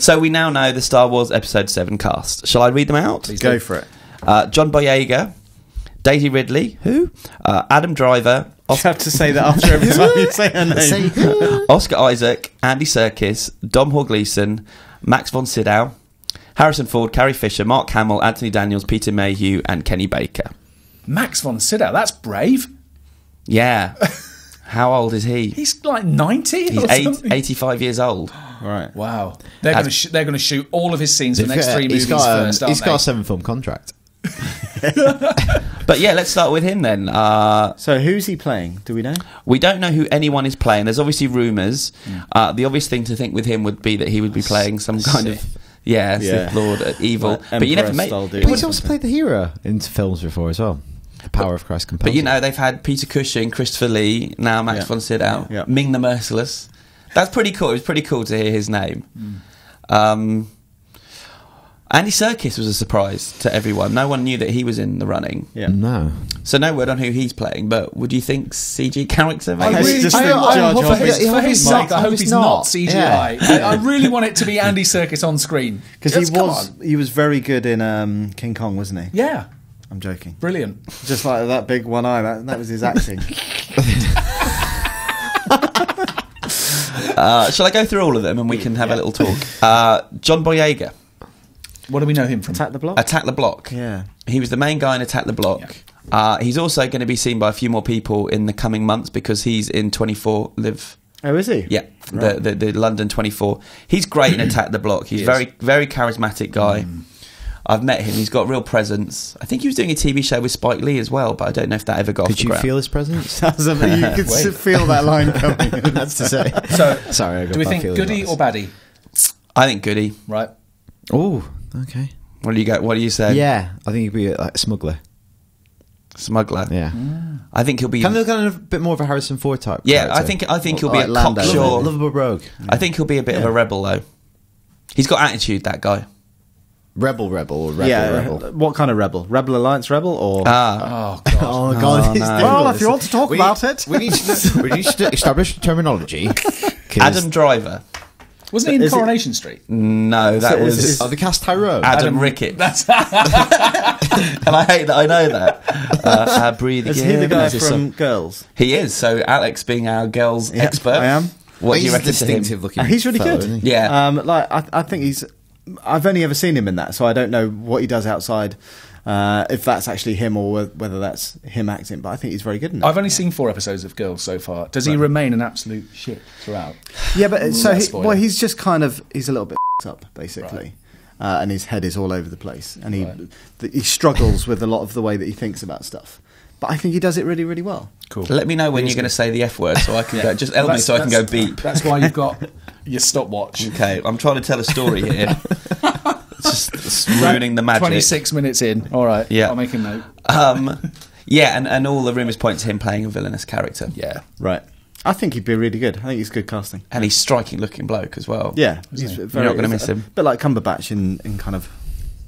So we now know the Star Wars Episode 7 cast. Shall I read them out? Please go for it. John Boyega, Daisy Ridley, who? Adam Driver. You have to say that after every time you say her name. Oscar Isaac, Andy Serkis, Domhnall Gleeson, Max von Sydow, Harrison Ford, Carrie Fisher, Mark Hamill, Anthony Daniels, Peter Mayhew, and Kenny Baker. Max von Sydow, that's brave. Yeah. How old is he? He's like 90. He's 85 years old. Right. Wow. They're going to shoot all of his scenes for the next 3 movies first, aren't He's got a 7-film contract. But yeah, let's start with him then. So who's he playing? Do we know? We don't know who anyone is playing. There's obviously rumours. The obvious thing to think with him would be that he would be playing some kind of Sith Lord evil. Like but you never make. He's also played the hero in films before as well. The Power of Christ compels. But you know, they've had Peter Cushing, Christopher Lee, now Max von Sydow, Ming the Merciless. That's pretty cool. It was pretty cool to hear his name. Andy Serkis was a surprise to everyone. No one knew that he was in the running. Yeah. No. So no word on who he's playing, but would you think CG character maybe? I really, just I, think I, Jar Jar for his, Binks- for his sake, I hope he's he's not. not CGI. Yeah. I really want it to be Andy Serkis on screen. Because Just come on. he was very good in King Kong, wasn't he? Yeah, I'm joking. brilliant. Just like that big one eye, that was his acting. Shall I go through all of them and we can have a little talk? John Boyega, What do we know him from? Attack the Block? Attack the Block. Yeah. He was the main guy in Attack the Block. He's also going to be seen by a few more people in the coming months because he's in 24 Live. Oh, is he? Yeah, Right. the London 24. He's great in Attack the Block. He's very, very charismatic guy. I've met him. He's got real presence. I think he was doing a TV show with Spike Lee as well, but I don't know if that ever got off Could the you ground. feel his presence? You could feel that line coming. That's to say. So, Sorry, I got do we bad think feelings goody about or baddie? I think Goody. Right. Oh, okay. What do you go? What do you say? Yeah, I think he'd be like a smuggler. Smuggler. Yeah. I think he'll be. Kind of a bit more of a Harrison Ford type. Yeah, character. I think he'll be Like a Lando. cocksure. Lovable rogue. I think he'll be a bit of a rebel though. He's got attitude, that guy. Rebel or rebel. What kind of rebel? Rebel Alliance rebel or? Oh, God. Oh god! it's no. difficult. Well, if you want to talk about it. we need to establish terminology. 'cause- Adam Driver. Wasn't he in Is it- Coronation Street? No, that was Oh, the cast Tyrone. Adam Ricketts. That's And I hate that I know that. Breathe Is again. he the guy There's this from Girls? He is. So Alex being our girls Yeah, expert. I am. What do you He's reckon to him? distinctive looking. He's really fellow, good. isn't he? Yeah. I think he's. I've only ever seen him in that, so I don't know what he does outside. If that's actually him or whether that's him acting, but I think he's very good in it. I've only seen 4 episodes of Girls so far. Does he remain an absolute shit throughout? Yeah, but Spoiler. he's just kind of he's a little bit up basically, and his head is all over the place, and he struggles with a lot of the way that he thinks about stuff. But I think he does it really, really well. Cool. Let me know when you're going to say the F word so I can go. Just help me so I can go beep. That's why you've got your stopwatch. Okay, I'm trying to tell a story here. It's ruining the magic. 26 minutes in. All right. Yeah. I'll make a note. Yeah, and all the rumours point to him playing a villainous character. Yeah. Right. I think he'd be really good. I think he's good casting. And he's striking looking bloke as well. Yeah, Isn't he? You're not gonna miss him. A bit like Cumberbatch in kind of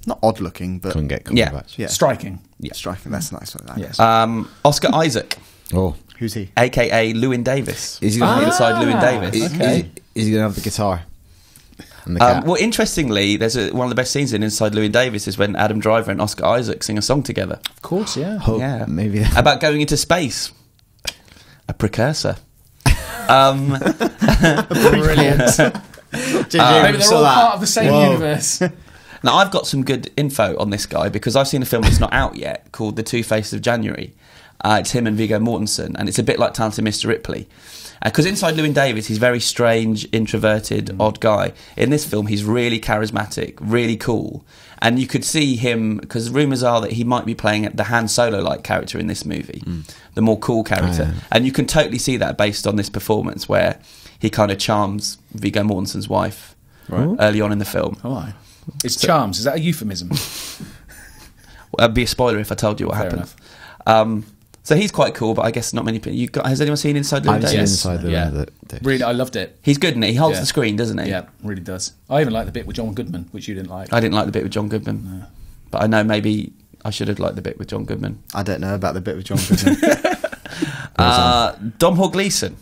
not odd looking, but Couldn't get Yeah. Cumberbatch. yeah, Striking. striking. That's nice. Like that. Yes. Oscar Isaac, Oh, Who's he? a.k.a. Lewin Davis. is he going to Inside Lewin Davis. Is he going to have the guitar and the cat? Well, interestingly, there's one of the best scenes in Inside Lewin Davis is when Adam Driver and Oscar Isaac sing a song together. Of course, yeah. Oh, Yeah. maybe. About going into space. A precursor. Brilliant. Maybe they're all part of the same universe. Now, I've got some good info on this guy because I've seen a film that's not out yet called The Two Faces of January. It's him and Viggo Mortensen, and it's a bit like Talented Mr. Ripley. Because inside Lewin Davis, he's very strange, introverted, odd guy. In this film, he's really charismatic, really cool. And you could see him, because rumours are that he might be playing the Han Solo-like character in this movie, the more cool character. And you can totally see that based on this performance where he kind of charms Viggo Mortensen's wife early on in the film. Oh, it's charms. Is that a euphemism? Well, that'd be a spoiler if I told you what Fair happened. So he's quite cool, but I guess not many people. Has anyone seen Inside Lewin I've Davis? seen Yes. Inside the Yeah. Davis. Really, I loved it. He's good in it. He holds Yeah. the screen, doesn't he? Yeah, really does. I even like the bit with John Goodman, which you didn't like. I didn't like the bit with John Goodman. But I know maybe I should have liked the bit with John Goodman. I don't know about the bit with John Goodman. Domhnall Gleeson.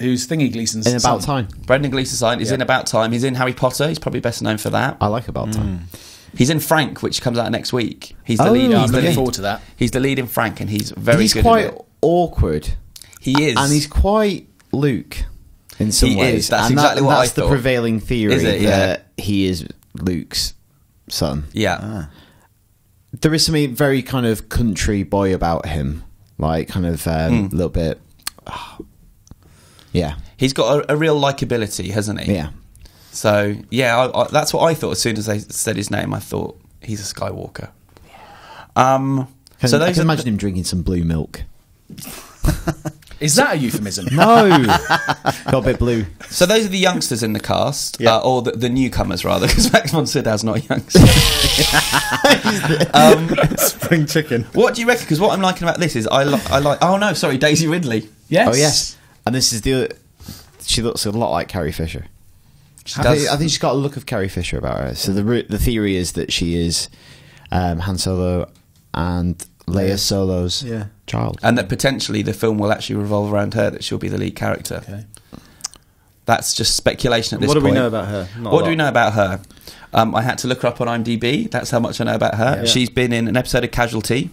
who's Thingy Gleason's In About son. Time. Brendan Gleeson is in About Time. He's in Harry Potter. He's probably best known for that. I like About Time. He's in Frank, which comes out next week. He's the Oh, lead. yeah, He's I'm the looking lead. forward to that. He's the lead in Frank, and he's very He's good. quite in it. awkward. He is, And he's quite Luke in some He ways. is. That's and exactly what I that's the thought. prevailing theory, Is it? Yeah. that he is Luke's son. Yeah. There is something very kind of country boy about him, like kind of a little bit. Yeah, He's got a real likability, hasn't he? yeah. So yeah, that's what I thought. As soon as they said his name, I thought he's a Skywalker. So I can imagine him drinking some blue milk. Is that a euphemism? No, got a bit blue. So those are the youngsters in the cast, Yeah. or the newcomers rather, because Max von Sydow's not a youngster. Spring chicken. What do you reckon? Because what I'm liking about this is I like. Oh no, sorry, Daisy Ridley. Yes. Oh yes, and this is the. She looks a lot like Carrie Fisher. She does. I think she's got a look of Carrie Fisher about her. So the theory is that she is Han Solo and Leia Solo's child. And that potentially the film will actually revolve around her, that she'll be the lead character. Okay. That's just speculation at this What point. do we know about her? Not a What do lot. we know about her? I had to look her up on IMDb. That's how much I know about her. Yeah. She's been in an episode of Casualty.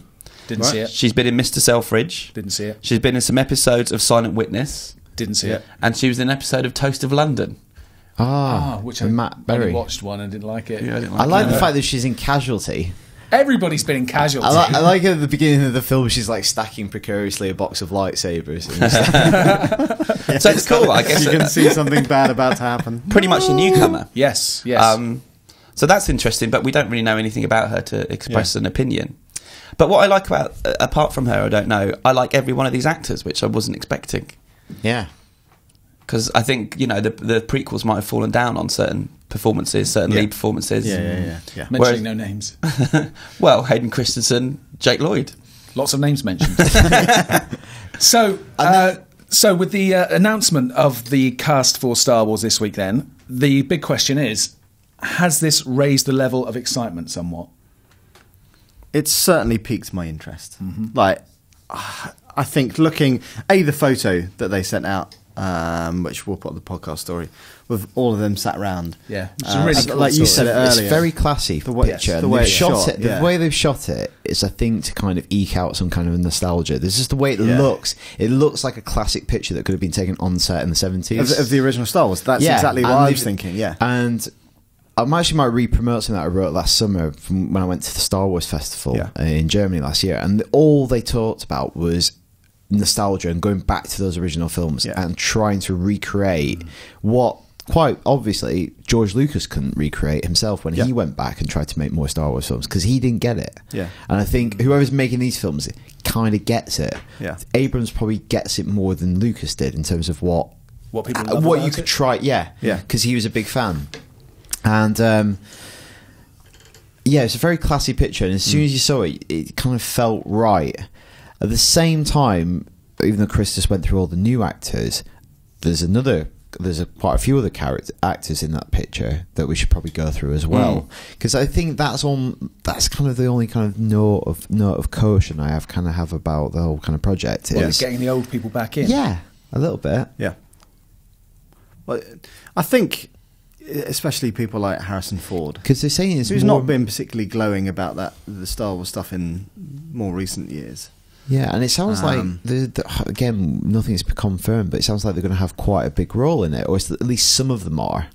Didn't Right. see it. She's been in Mr. Selfridge. Didn't see it. She's been in some episodes of Silent Witness. Didn't see it. And she was in an episode of Toast of London. Which I with Matt Berry. only watched one and didn't like it. Yeah, I didn't I like it. the fact that she's in Casualty. Everybody's been in Casualty. I like at the beginning of the film, she's like stacking precariously a box of lightsabers. And So it's cool, I guess. You can see something bad about to happen. Pretty much a newcomer. Yes. So that's interesting, but we don't really know anything about her to express an opinion. But what I like about, apart from her, I don't know, I like every one of these actors, which I wasn't expecting. yeah. Because I think, the prequels might have fallen down on certain performances, certain lead performances. Yeah. Mentioning Whereas- no names. Well, Hayden Christensen, Jake Lloyd. Lots of names mentioned. So with the announcement of the cast for Star Wars this week, then the big question is: has this raised the level of excitement somewhat? It's certainly piqued my interest. Like, I think looking the photo that they sent out, which we'll put on the podcast story, with all of them sat round. Yeah, which is a really cool like you story. said it It's earlier. very classy. The way- picture. the And way they've it's shot shot, it. The yeah. way they've shot it is, I think, to kind of eke out some kind of nostalgia. There's just the way it Yeah. looks. It looks like a classic picture that could have been taken on set in the 70s. of the original Star Wars. That's Yeah, exactly what and I was they've- thinking. Yeah. And I actually might re-promote something that I wrote last summer from when I went to the Star Wars Festival in Germany last year, and all they talked about was nostalgia and going back to those original films and trying to recreate what, quite obviously, George Lucas couldn't recreate himself when he went back and tried to make more Star Wars films, because he didn't get it. Yeah. And I think whoever's making these films kind of gets it. Yeah. Abrams probably gets it more than Lucas did in terms of what people love what about you could it. try. Yeah, Yeah. because he was a big fan. And it's a very classy picture, and as soon as you saw it, it kind of felt right. At the same time, even though Chris just went through all the new actors, there's quite a few other actors in that picture that we should probably go through as well, because I think that's kind of the only kind of note of caution I have about the whole kind of project. Well, is getting the old people back in. yeah, a little bit. Yeah. Well, I think, especially people like Harrison Ford, Because they're saying it's who's more, not been particularly glowing about the Star Wars stuff in more recent years. yeah, and it sounds like again, nothing's confirmed, but it sounds like they're going to have quite a big role in it, or at least some of them are.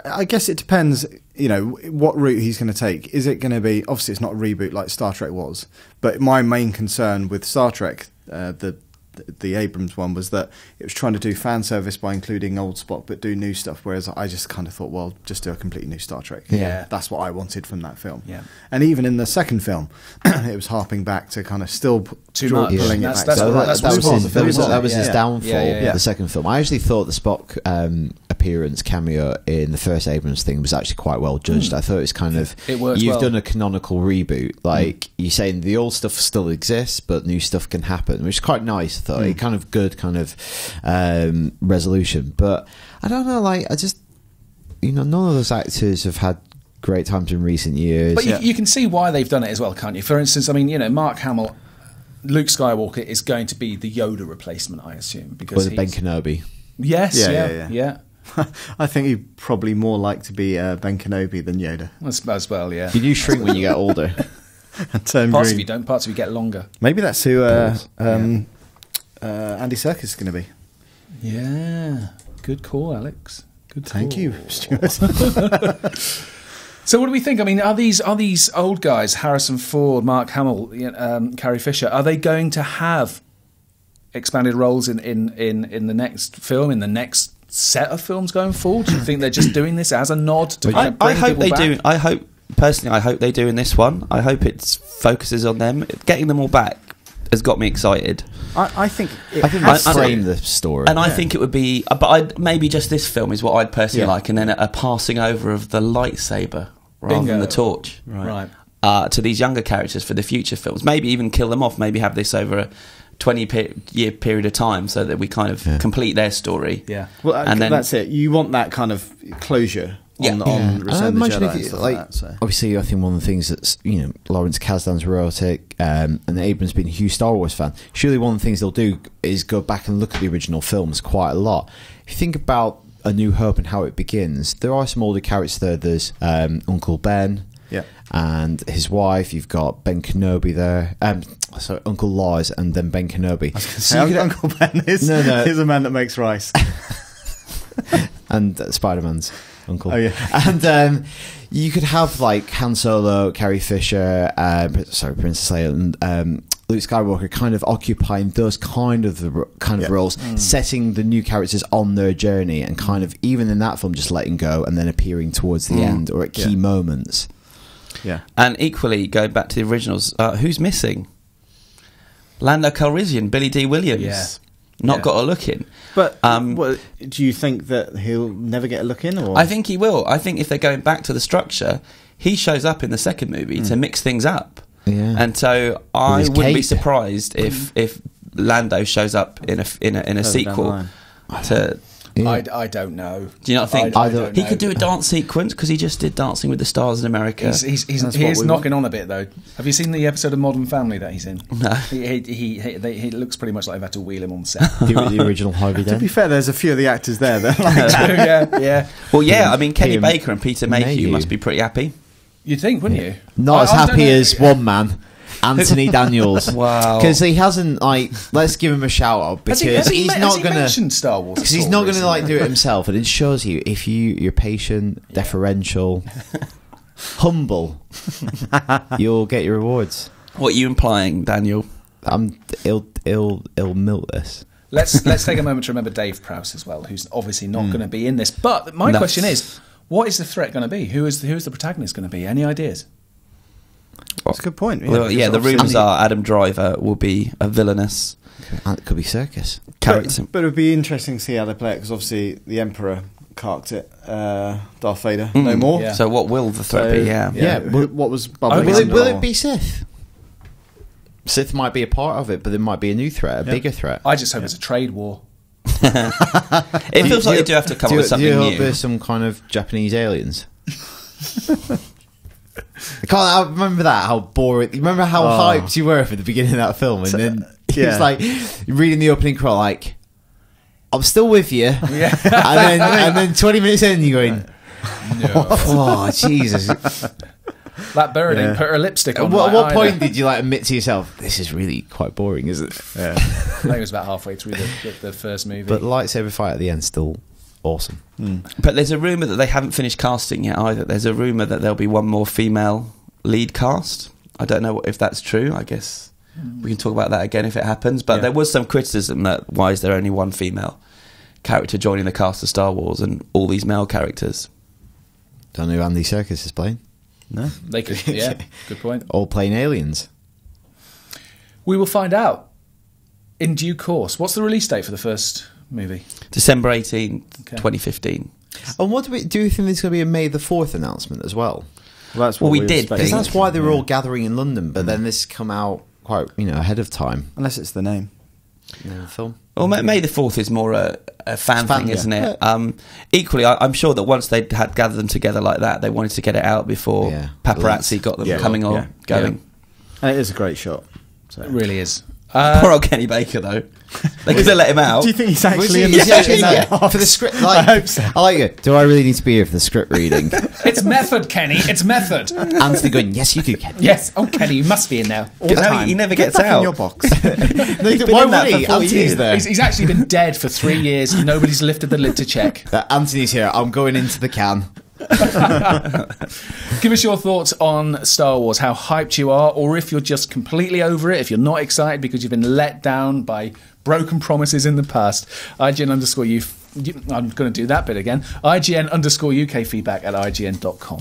I guess it depends, what route he's going to take. Is it going to be, obviously it's not a reboot like Star Trek was, but my main concern with Star Trek, the Abrams one, was that it was trying to do fan service by including old Spock but do new stuff, whereas I just kind of thought, well, just do a completely new Star Trek. Yeah. That's what I wanted from that film. Yeah. And even in the second film, it was harping back to kind of still Too much. pulling That's- it back. that's So what- that's that what was part his, of the film, wasn't that it? was his Yeah. downfall. Yeah. The second film. I actually thought the Spock appearance cameo in the first Abrams thing was actually quite well judged. I thought it was kind of It worked you've well. done a canonical reboot. Like you're saying, the old stuff still exists, but new stuff can happen, which is quite nice. I thought it kind of good kind of resolution. But I don't know. Like I just none of those actors have had great times in recent years. But you can see why they've done it as well, can't you? For instance, I mean, Mark Hamill, Luke Skywalker is going to be the Yoda replacement, I assume, because with Ben Kenobi. Yes, Yeah. yeah. I think he'd probably more like to be Ben Kenobi than Yoda. As well, yeah. You do shrink when you get older. And turn Parts green. of you don't, parts of you get longer. Maybe that's who Balls. Andy Serkis is going to be. Yeah. Good call, Alex. Good call. Thank you, Stuart. So what do we think? I mean, are these old guys, Harrison Ford, Mark Hamill, Carrie Fisher, are they going to have expanded roles in the next film, in the next set of films going forward? Do you think they're just doing this as a nod to kind of I bring hope people they back? do. I hope they do in this one. I hope it focuses on them. Getting them all back has got me excited. I think I think I- they frame the story. And I think it would be, but maybe just this film is what I'd personally like, and then a passing over of the lightsaber rather Bingo. than the torch Right. to these younger characters for the future films. Maybe even kill them off. Maybe have this over a 20-year period of time so that we kind of complete their story. Yeah. Well, and then that's it. You want that kind of closure on Yeah. on And Return I of the imagine Jedi if and you, stuff like, that. So. obviously, I think one of the things that's, Lawrence Kasdan's wrote it, and Abrams being a huge Star Wars fan, surely one of the things they'll do is go back and look at the original films quite a lot. If you think about A New Hope and how it begins, there are some older characters there. There's Uncle Ben. Yeah. And his wife, you've got Ben Kenobi there. Sorry, Uncle Lars, and then Ben Kenobi. So Uncle Ben is a man that makes rice. And Spider-Man's uncle. Oh, yeah. And you could have like Han Solo, Carrie Fisher, Princess Leia, and Luke Skywalker kind of occupying those kind of roles, setting the new characters on their journey, and kind of even in that film just letting go and then appearing towards the end or at key moments. Yeah. And equally, going back to the originals, who's missing? Lando Calrissian, Billy D. Williams. Yeah. Not got a look in. But do you think that he'll never get a look in? Or? I think he will. I think if they're going back to the structure, he shows up in the second movie to mix things up. Yeah. And so I his wouldn't be cape. surprised if Lando shows up in a Further sequel. down To Yeah. I don't know. do you not think I don't he know. could do a dance sequence because he just did Dancing with the Stars in America? He's That's what he is we knocking on a bit though. Have you seen the episode of Modern Family that he's in? No. He looks pretty much like they've had to wheel him on set. The original Harvey To be Dent. fair, there's a few of the actors there that like yeah. Well, yeah. I mean, Kenny Him. Baker and Peter Mayhew Mayhew. must be pretty happy. You'd think, wouldn't you? Not as I don't happy know. as one man, Anthony Daniels. Wow. Because he hasn't, let's give him a shout out because Has he he's not going to. mentioned Star Wars? Because he's not going to do it himself, and it shows you if you're patient, deferential, humble, you'll get your rewards. What are you implying, Daniel? He'll milk this. Let's take a moment to remember Dave Prowse as well, who's obviously not going to be in this. But my No. question is, what is the threat going to be? Who is the protagonist going to be? Any ideas? that's a good point. Well, yeah, the because rumours are Adam Driver will be a villainous And it could be circus. character. But it would be interesting to see how they play it because obviously the Emperor carked it. Darth Vader, no more. Yeah. So what will the threat be? Yeah. What was bubbling Will under Will the it be Sith? Sith might be a part of it, but there might be a new threat, a bigger threat. I just hope it's a trade war. It feels like they do have to come up with Do you something hope new. there's some kind of Japanese aliens? I remember that, how boring. Remember how hyped you were for the beginning of that film, and then yeah. it's like reading the opening crawl, like, I'm still with you. Yeah. and then 20 minutes in, you're going, No. oh, Jesus. That birding Yeah. put her lipstick on. At my what eye point there. did you admit to yourself, this is really quite boring, isn't it? Yeah. I think it was about halfway through the first movie. But the lightsaber fight at the end still awesome. But there's a rumour that they haven't finished casting yet either. There's a rumour that there'll be one more female lead cast. I don't know if that's true. I guess we can talk about that again if it happens. But there was some criticism that why is there only one female character joining the cast of Star Wars and all these male characters? Don't know who Andy Serkis is playing. No. they could, yeah, good point. All playing aliens. We will find out in due course. What's the release date for the first movie? December 18th, Okay. 2015. And what do you think there's going to be a May the 4th announcement as well? Well, that's Well, what we were did expecting. Because think- that's why they were all gathering in London, but then this come out quite, ahead of time Unless it's the name. in the film. Well, May the 4th is more a fan Fan, thing, yeah. isn't it? Equally, I'm sure that once they had gathered them together like that, they wanted to get it out before Yeah. paparazzi got them Yeah. coming or Yeah. going. And it is a great shot. So. It really is. Poor old Kenny Baker, though. They could have let him out. Do you think he's Was actually he- in is he actually the in there? For the script? Like, I hope so. I like it. Do I really need to be here for the script reading? It's method, Kenny. It's method. Anthony going, yes, you do, Ken. Yes. Oh, Kenny, you must be in there all the No, time. he never Get gets back out. in your box. No, been why in that would he? for 4 Anthony's years. there. He's actually been dead for 3 years. Nobody's lifted the lid to check. Anthony's here. I'm going into the can. Give us your thoughts on Star Wars, how hyped you are, or if you're just completely over it, if you're not excited because you've been let down by broken promises in the past. IGN_UK. I'm going to do that bit again. IGN_UK feedback at IGN.com.